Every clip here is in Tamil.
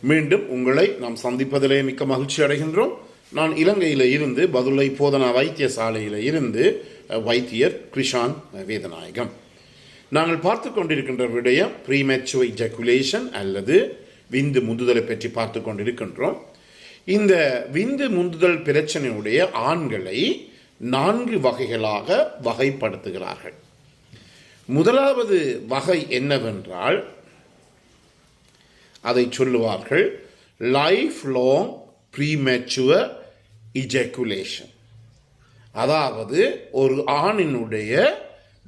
மீண்டும் உங்களை நாம் சந்திப்பதிலே மிக்க மகிழ்ச்சி அடைகின்றோம். நான் இலங்கையில் இருந்து பதுளை போதனா வைத்தியசாலையில் இருந்து வைத்தியர் கிருஷான் வேதநாயகம். நாங்கள் பார்த்து கொண்டிருக்கின்ற விடயம் ப்ரீமெச்சுவர் எஜாகுலேஷன் அல்லது விந்து முந்துதலை பற்றி பார்த்து கொண்டிருக்கின்றோம். இந்த விந்து முந்துதல் பிரச்சனையுடைய ஆண்களை 4 வகைகளாக வகைப்படுத்துகிறார்கள். முதலாவது வகை என்னவென்றால் அதை சொல்லுவார்கள் லைஃப் லாங் ப்ரீமெச்சுவர் எஜாகுலேஷன். அதாவது ஒரு ஆணினுடைய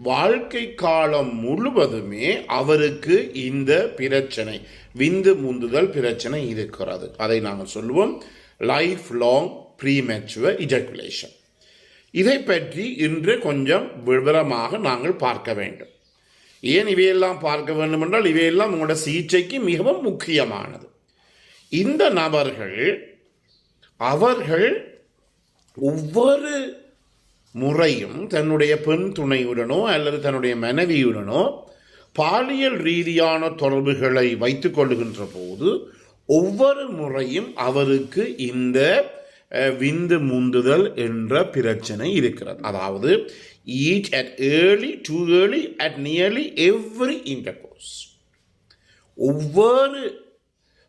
வாழ்க்கை காலம் முழுவதுமே அவருக்கு இந்த பிரச்சனை விந்து முந்துதல் பிரச்சனை இருக்கிறது. அதை நாங்கள் சொல்லுவோம் லைஃப் லாங் ப்ரீமெச்சுவர் எஜாகுலேஷன். இதை பற்றி இன்று கொஞ்சம் விவரமாக நாங்கள் பார்க்க வேண்டும். ஏன் இவையெல்லாம் பார்க்க வேண்டும் என்றால் இவையெல்லாம் உங்களோட சிகிச்சைக்கு மிகவும் முக்கியமானது. இந்த நபர்கள் அவர்கள் ஒவ்வொரு முறையும் தன்னுடைய பெண் துணையுடனோ அல்லது தன்னுடைய மனைவியுடனோ பாலியல் ரீதியான தொடர்புகளை வைத்துக் கொள்ளுகின்ற போது ஒவ்வொரு முறையும் அவருக்கு இந்த விந்து முந்துதல் என்ற பிரச்சனை இருக்கிறது. அதாவது each at early, too early, at nearly every intercourse. ஒவ்வொரு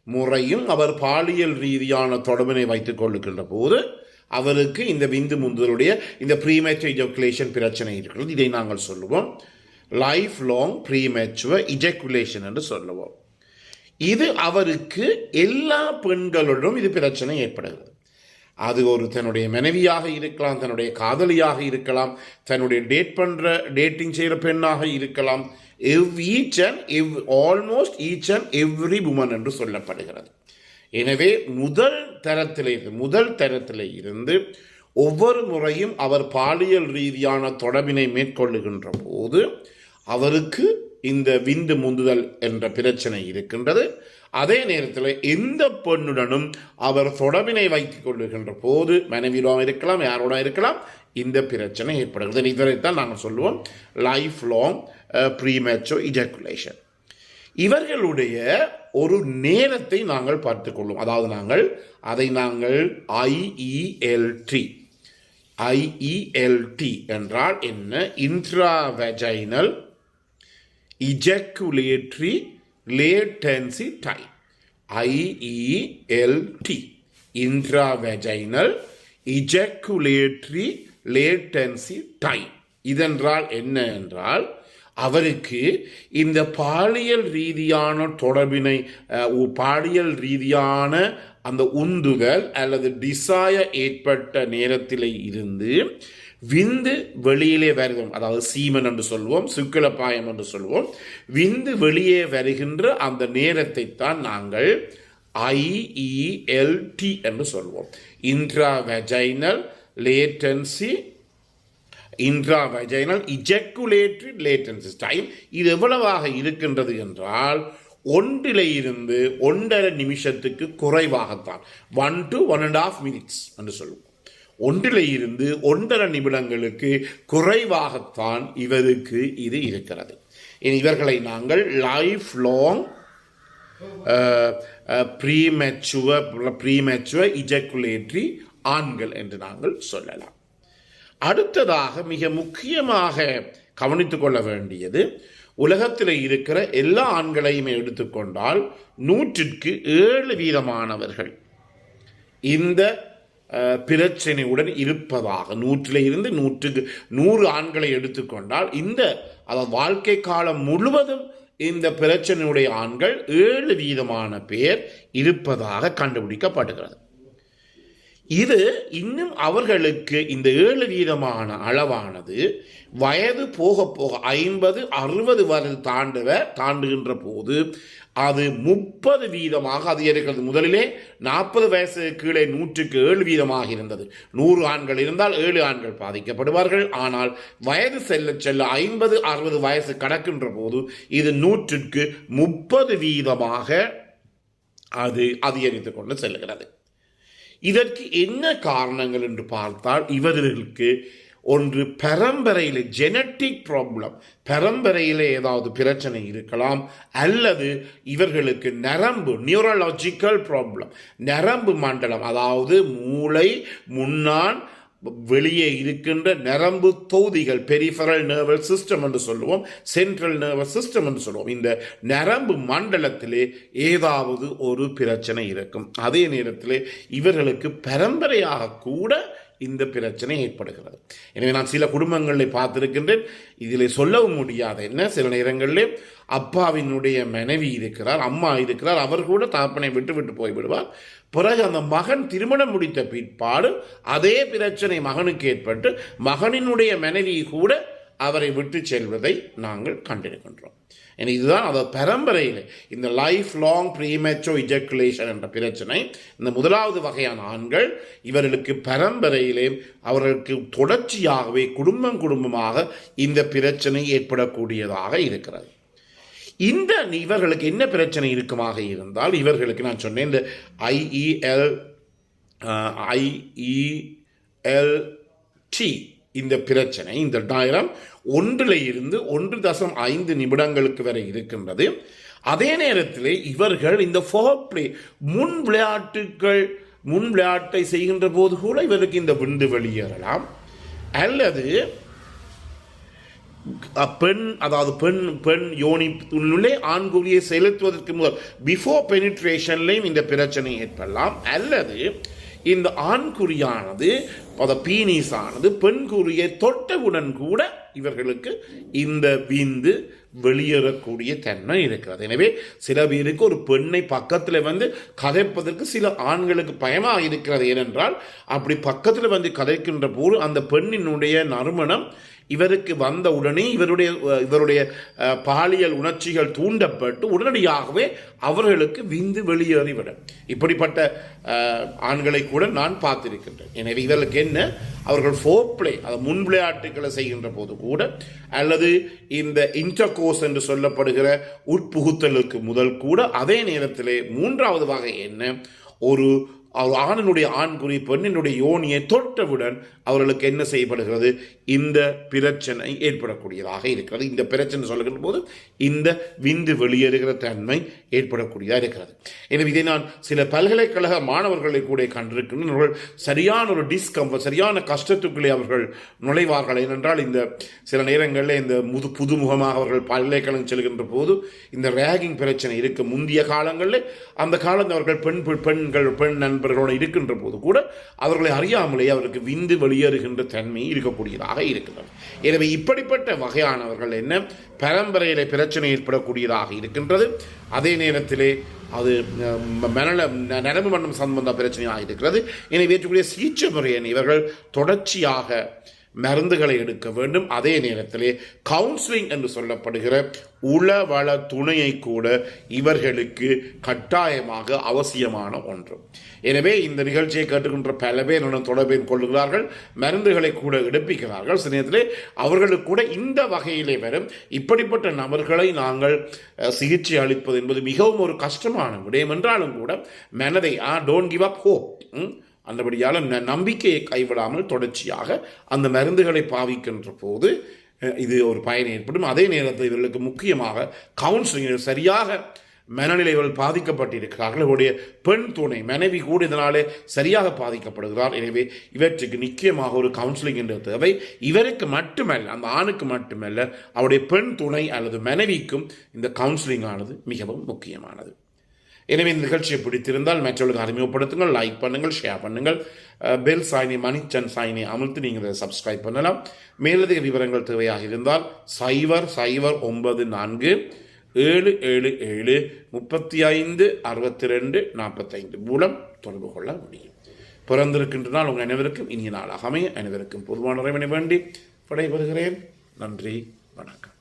முறையும் அவர் பாலியல் ரீதியான தொடர்பினை வைத்துக் கொள்ளுகின்ற போது அவருக்கு இந்த விந்து முந்துதலுடைய இந்த ப்ரீமெச்சுவர் எஜாகுலேஷன் பிரச்சனை இருக்கிறது. இதை நாங்கள் சொல்லுவோம் லைஃப் லாங் ப்ரீமெச்சுவர் எஜாகுலேஷன் என்று சொல்லுவோம். இது அவருக்கு எல்லா பெண்களுடன் இது பிரச்சனை ஏற்படுகிறது. அது ஒரு தன்னுடைய மனைவியாக இருக்கலாம், தன்னுடைய காதலியாக இருக்கலாம், தன்னுடைய டேட்டிங் செய்கிற பெண்ணாக இருக்கலாம். Almost each and every woman என்று சொல்லப்படுகிறது. எனவே முதல் தரத்திலே இருந்து ஒவ்வொரு முறையும் அவர் பாலியல் ரீதியான தொடர்பினை மேற்கொள்ளுகின்ற போது அவருக்கு இந்த விந்து முந்துதல் என்ற பிரச்சனை இருக்கின்றது. அதே நேரத்தில் எந்த பெண்ணுடனும் அவர் தொடர்பினை வைத்துக் கொள்ளுகின்ற போது மனைவியோட இருக்கலாம், யாரோட இருக்கலாம், இந்த பிரச்சனை ஏற்படுகிறது. இதைத்தான் நாங்கள் சொல்லுவோம் லைஃப் லாங் ப்ரீமெச்சுவர் எஜாகுலேஷன். இவர்களுடைய ஒரு நேரத்தை நாங்கள் பார்த்துக் கொள்வோம். அதாவது அதை நாங்கள் IELT என்றால் என்ன? இன்ட்ராவெஜைனல் ejaculatory latency time. IELT intravaginal ejaculatory latency time. இதென்றால் என்ன என்றால் அவருக்கு இந்த பாலியல் ரீதியான தொடர்பினை பாலியல் ரீதியான அந்த உந்துதல் அல்லது டிசையர் ஏற்பட்ட நேரத்தில் இருந்து விந்து வெளியிலே வருவோம், அதாவது சீமன் என்று சொல்வோம், சுக்கிலப்பாயம் என்று சொல்வோம். விந்து வெளியே வருகின்ற அந்த நேரத்தை தான் நாங்கள் IELT என்று சொல்வோம். இன்ட்ராவெஜைனல் ejaculatory latency டைம். இது எவ்வளவாக இருக்கின்றது என்றால் 1 இருந்து 1.5 நிமிஷத்துக்கு குறைவாகத்தான் 1 to 1.5 minutes என்று சொல்லுவோம். 1 இருந்து 1.5 நிமிடங்களுக்கு குறைவாகத்தான் இவருக்கு இது இருக்கிறது. இவர்களை நாங்கள் லைஃப் லாங் ப்ரீமெச்சுவர் எஜாகுலேட்டரி ஆண்கள் என்று நாங்கள் சொல்லலாம். அடுத்ததாக மிக முக்கியமாக கவனித்துக் கொள்ள வேண்டியது, உலகத்தில் இருக்கிற எல்லா ஆண்களையுமே எடுத்துக்கொண்டால் 100க்கு 7% இந்த பிரச்சனையுடன் இருப்பதாக, 100 இருந்து 100 ஆண்களை எடுத்துக்கொண்டால் இந்த அதாவது வாழ்க்கை காலம் முழுவதும் இந்த பிரச்சனையுடைய ஆண்கள் 7% பேர் இருப்பதாக கண்டுபிடிக்கப்படுகிறது. இது இன்னும் அவர்களுக்கு இந்த 7% அளவானது வயது போக போக 50-60 வயது தாண்டுகின்ற போது அது 30% அதிகரிக்கிறது. முதலிலே 40 வயசு கீழே 100க்கு 7% இருந்தது. 100 ஆண்கள் இருந்தால் 7 ஆண்கள் பாதிக்கப்படுவார்கள். ஆனால் வயது செல்ல 50-60 வயசு கடக்கின்ற போது இது 100க்கு 30% அது அதிகரித்துக் கொண்டு செல்கிறது. இதற்கு என்ன காரணங்கள் என்று பார்த்தால் இவர்களுக்கு ஒன்று பரம்பரையில் ஜெனட்டிக் ப்ராப்ளம், பரம்பரையில் ஏதாவது பிரச்சனை இருக்கலாம், அல்லது இவர்களுக்கு நரம்பு நியூரலாஜிக்கல் ப்ராப்ளம், நரம்பு மண்டலம், அதாவது மூளை முன்னான் வெளியே இருக்கின்ற நரம்பு தொகுதிகள், பெரிஃபரல் நர்வஸ் சிஸ்டம் என்று சொல்லுவோம், சென்ட்ரல் நர்வஸ் சிஸ்டம் என்று சொல்லுவோம். இந்த நரம்பு மண்டலத்திலே ஏதாவது ஒரு பிரச்சனை இருக்கும். அதே நேரத்தில் இவர்களுக்கு பரம்பரையாக கூட இந்த பிரச்சனை ஏற்படுகிறது. எனவே நான் சில குடும்பங்களில் பார்த்திருக்கின்றேன். இதில் சொல்லவும் முடியாது. என்ன, சில நேரங்களில் அப்பாவினுடைய மனைவி இருக்கிறார், அம்மா இருக்கிறார், அவர் கூட தகப்பனை விட்டு போய்விடுவார். பிறகு அந்த மகன் திருமணம் முடித்த பிற்பாடு அதே பிரச்சனை மகனுக்கு ஏற்பட்டு மகனினுடைய மனைவி கூட அவரை விட்டு செல்வதை நாங்கள் கண்டிருக்கின்றோம். இதுதான் அதாவது பரம்பரையில் இந்த லைஃப் லாங் ப்ரீமெச்சோ இஜக்குலேஷன் என்ற பிரச்சனை. இந்த முதலாவது வகையான ஆண்கள், இவர்களுக்கு பரம்பரையிலே அவர்களுக்கு தொடர்ச்சியாகவே குடும்பமாக இந்த பிரச்சனை ஏற்படக்கூடியதாக இருக்கிறது. இந்த இவர்களுக்கு என்ன பிரச்சனை இருக்குமாக இருந்தால், இவர்களுக்கு நான் சொன்னேன் இந்த IELT இந்த பிரச்சனை, இந்த டயரம் 1 நிமிடங்களுக்கு வரை இருக்கின்றது. அதே நேரத்தில் இவர்கள் இந்த ஃபோர்ப்ளே முன் விளையாட்டை செய்கின்ற போது கூட இவருக்கு இந்த விந்து வெளியேறலாம், அல்லது பெண் யோனி உள்ளே ஆண்குறியை செலுத்துவதற்கு முதல் பிஃபோர் பெனிட்ரேஷன்லையும் இந்த பிரச்சனை ஏற்படலாம், அல்லது இந்த ஆண்குறியானது பீனிஸ் ஆனது பெண் குறியை தொட்டவுடன் கூட இவர்களுக்கு இந்த விந்து வெளியேறக்கூடிய தன்மை இருக்கிறது. எனவே சில பேருக்கு ஒரு பெண்ணை பக்கத்தில் கதைப்பதற்கு சில ஆண்களுக்கு பயமாக இருக்கிறது. ஏனென்றால் அப்படி பக்கத்தில் கதைக்கின்ற போது அந்த பெண்ணினுடைய நறுமணம் இவருக்கு வந்த உடனே இவருடைய பாலியல் உணர்ச்சிகள் தூண்டப்பட்டு உடனடியாகவே அவர்களுக்கு விந்து வெளியேறிவிடும். இப்படிப்பட்ட ஆண்களை கூட நான் பார்த்திருக்கின்றேன். எனவே இவர்களுக்கு என்ன, அவர்கள் ஃபோர்ப்ளே முன் விளையாட்டுகளை செய்கின்ற போது கூட, அல்லது இந்த இன்டர்கோர்ஸ் என்று சொல்லப்படுகிற உட்புகுத்தலுக்கு முதல் கூட, அதே நேரத்திலே மூன்றாவது வகை என்ன, ஒரு ஆணினுடைய ஆண்குறி பெண்ணினுடைய யோனியை தொட்டவுடன் அவர்களுக்கு என்ன செய்யப்படுகிறது, இந்த பிரச்சனை ஏற்படக்கூடியதாக இருக்கிறது. இந்த பிரச்சனை சொல்லுகின்ற போது இந்த விந்து வெளியேறுகிற தன்மை ஏற்படக்கூடியதாக இருக்கிறது. எனவே இதை நான் சில பல்கலைக்கழக மாணவர்களை கூட கண்டிருக்கின்றனர். சரியான ஒரு சரியான கஷ்டத்துக்குள்ளே அவர்கள் நுழைவார்கள். ஏனென்றால் இந்த சில நேரங்களில் இந்த புதுமுகமாக அவர்கள் பல்கலைக்கழகம் செல்கின்ற போது இந்த ரேகிங் பிரச்சனை இருக்கு. முந்தைய காலங்களில் அந்த காலத்தில் அவர்கள் பெண் நண்பர்களோடு இருக்கின்ற போது கூட அவர்களை அறியாமலே அவருக்கு விந்து வெளியேறுகின்ற தன்மை இருக்கக்கூடியதாக இருக்கிறது. எனவே இப்படிப்பட்ட வகையானவர்கள் என்ன, பரம்பரையிலே பிரச்சனை ஏற்படக்கூடியதாக இருக்கின்றது. அதே நேரத்திலே அது நரம்பு மண்டலம் சம்பந்த பிரச்சனையாக இருக்கிறது. எனவே ஏற்றக்கூடிய சிகிச்சை முறையை இவர்கள் தொடர்ச்சியாக மருந்துகளை எடுக்க வேண்டும். அதே நேரத்திலே கவுன்சிலிங் என்று சொல்லப்படுகிற உளவள துணையை கூட இவர்களுக்கு கட்டாயமாக அவசியமான ஒன்று. எனவே இந்த நிகழ்ச்சியை கேட்டுக்கின்ற பல பேர் தொடர்பேர் கொள்ளுகிறார்கள், மருந்துகளை கூட எடுப்பிக்கிறார்கள். சில நேரத்திலே அவர்களுக்கு கூட இந்த வகையிலே வரும் இப்படிப்பட்ட நபர்களை நாங்கள் சிகிச்சை அளிப்பது என்பது மிகவும் ஒரு கஷ்டமான விடயம் என்றாலும் கூட மனதை டோன்ட் கிவ் அப் ஹோப், அந்தபடியால் நம்பிக்கையை கைவிடாமல் தொடர்ச்சியாக அந்த மருந்துகளை பாவிக்கின்ற போது இது ஒரு பயன் ஏற்படும். அதே நேரத்தில் இவர்களுக்கு முக்கியமாக கவுன்சிலிங், சரியாக மனநிலைகள் பாதிக்கப்பட்டிருக்கிறார்கள், இவருடைய பெண் துணை மனைவி கூட இதனாலே சரியாக பாதிக்கப்படுகிறார். எனவே இவற்றுக்கு நிச்சயமாக ஒரு கவுன்சிலிங் என்ற தேவை. இவருக்கு மட்டுமல்ல, அந்த ஆணுக்கு மட்டுமல்ல, அவருடைய பெண் துணை அல்லது மனைவிக்கும் இந்த கவுன்சிலிங் ஆனது மிகவும் முக்கியமானது. எனவே இந்த நிகழ்ச்சியை பிடித்திருந்தால் மற்றவர்களுக்கு அறிமுகப்படுத்துங்கள், லைக் பண்ணுங்கள், ஷேர் பண்ணுங்கள். பெல் சாயினி மணிச்சன் சாயினி அமர்த்து நீங்கள் அதை சப்ஸ்கிரைப் பண்ணலாம். மேலதிக விவரங்கள் தேவையாக இருந்தால் 0094 777 35 62 45 மூலம் தொடர்பு கொள்ள முடியும். பிறந்திருக்கின்ற நாள் உங்கள் அனைவருக்கும் இனிய நாளாக அமைய அனைவருக்கும் பொதுவான இறைவனை வேண்டி விடைபெறுகிறேன். நன்றி, வணக்கம்.